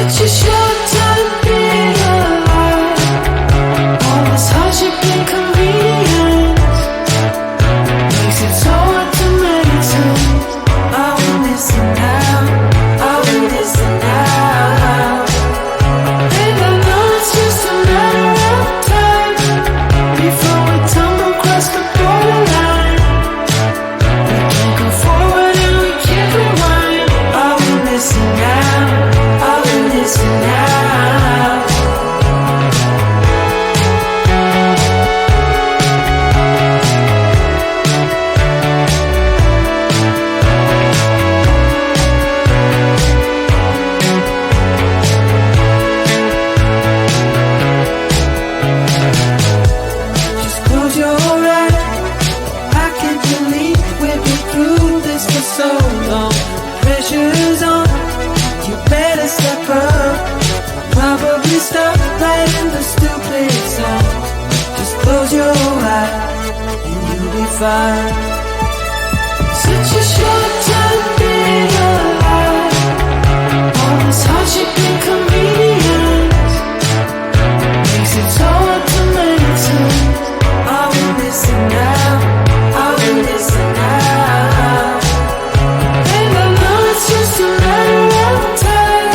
Such a short time being alive. All this hardship and convenience makes it so hard to make sense. Are we missing out? Are we missing out? And I know it's just a matter of time before we tumble across the borderline. We can't go forward and we can't rewind. Are we missing out? Are we missing out? Just close your eyes. I can't believe we've been through this for so long. Pressure's on. You better step up. Probably stop playing the stupid song. Just close your eyes and you'll be fine. Such a short time being alive. All this hardship and convenience makes it so hard to make sense. Are we missing out? Are we missing out? And I know it's just a matter of time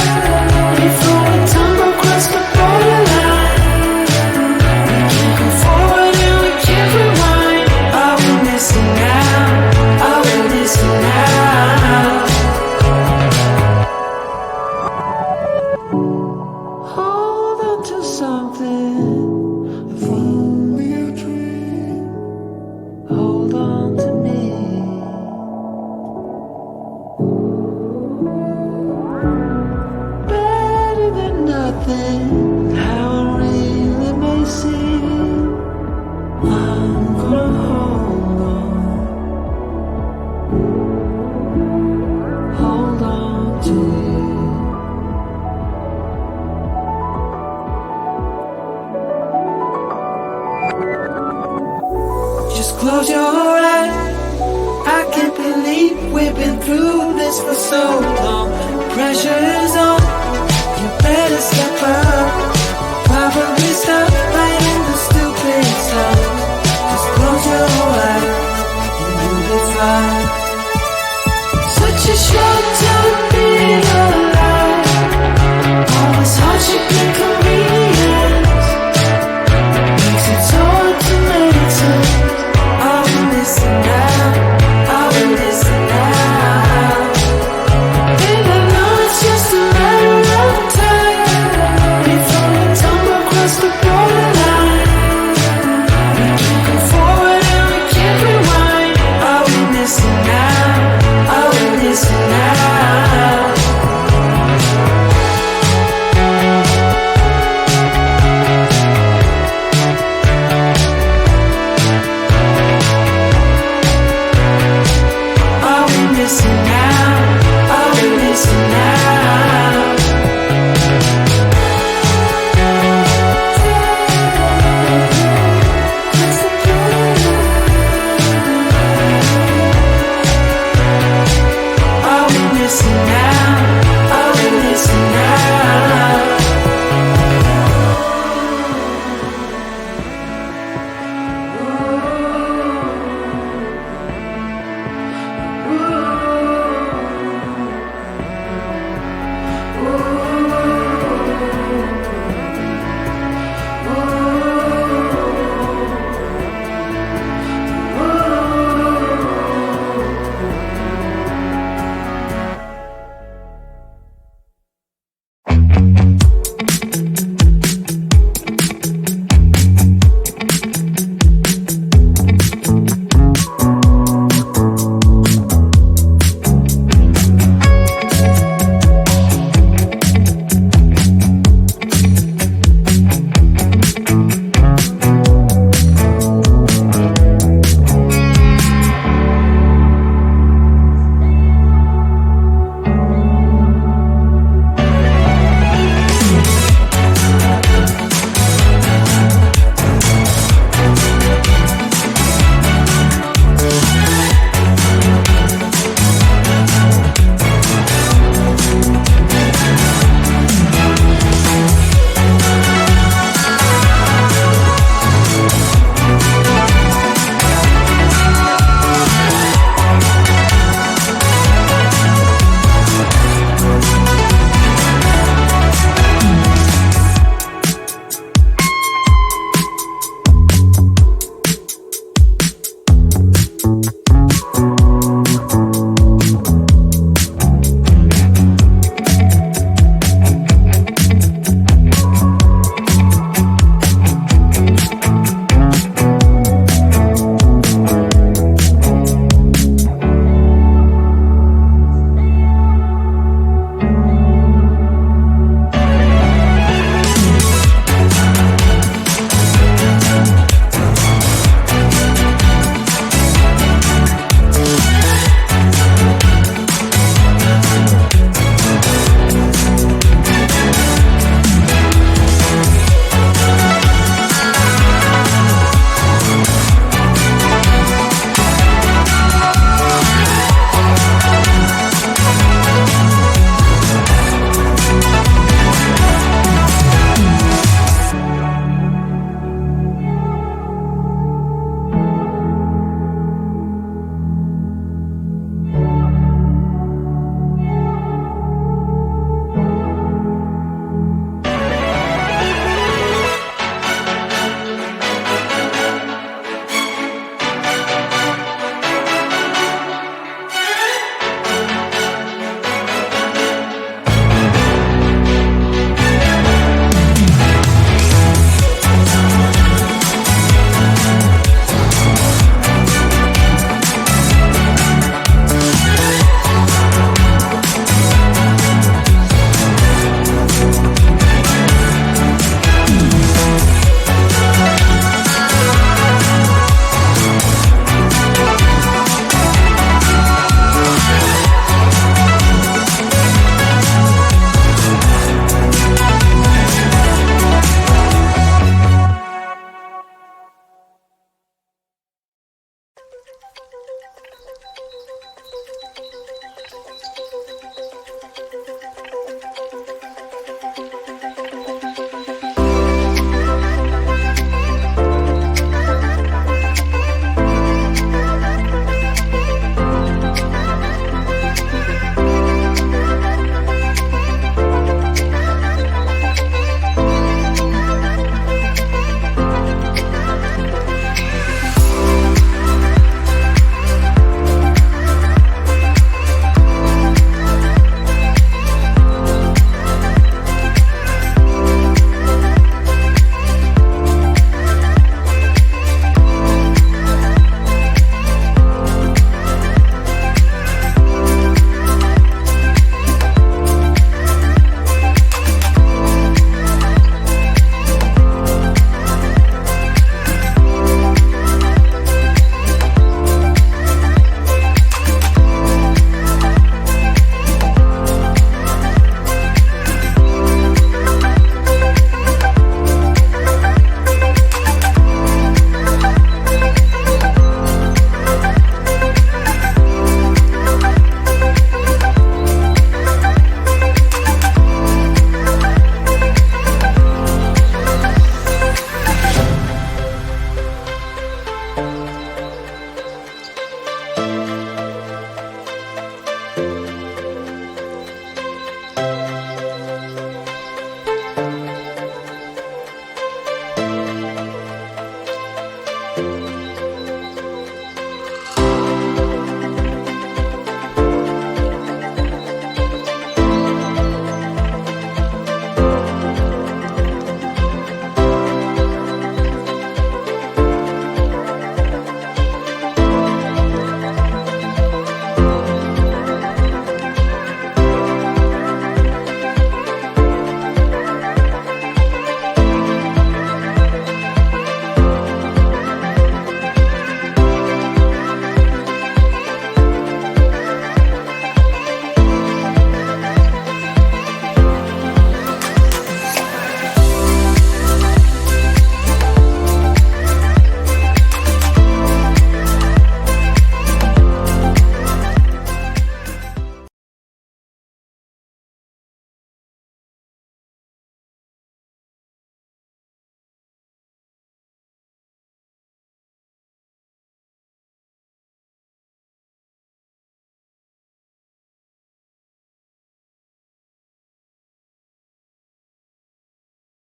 before we tumble across the borderline. We can't go forward and we can't rewind. Are we missing out? Are we missing out? Hold on to something, if only a dream. Hold on to me. Better than nothing, how it really may seem. I'm gonna hold on to you. Just close your eyes. I can't believe we've been through this for so long. Pressure's on. You better step up. Probably stop playing the stupid song.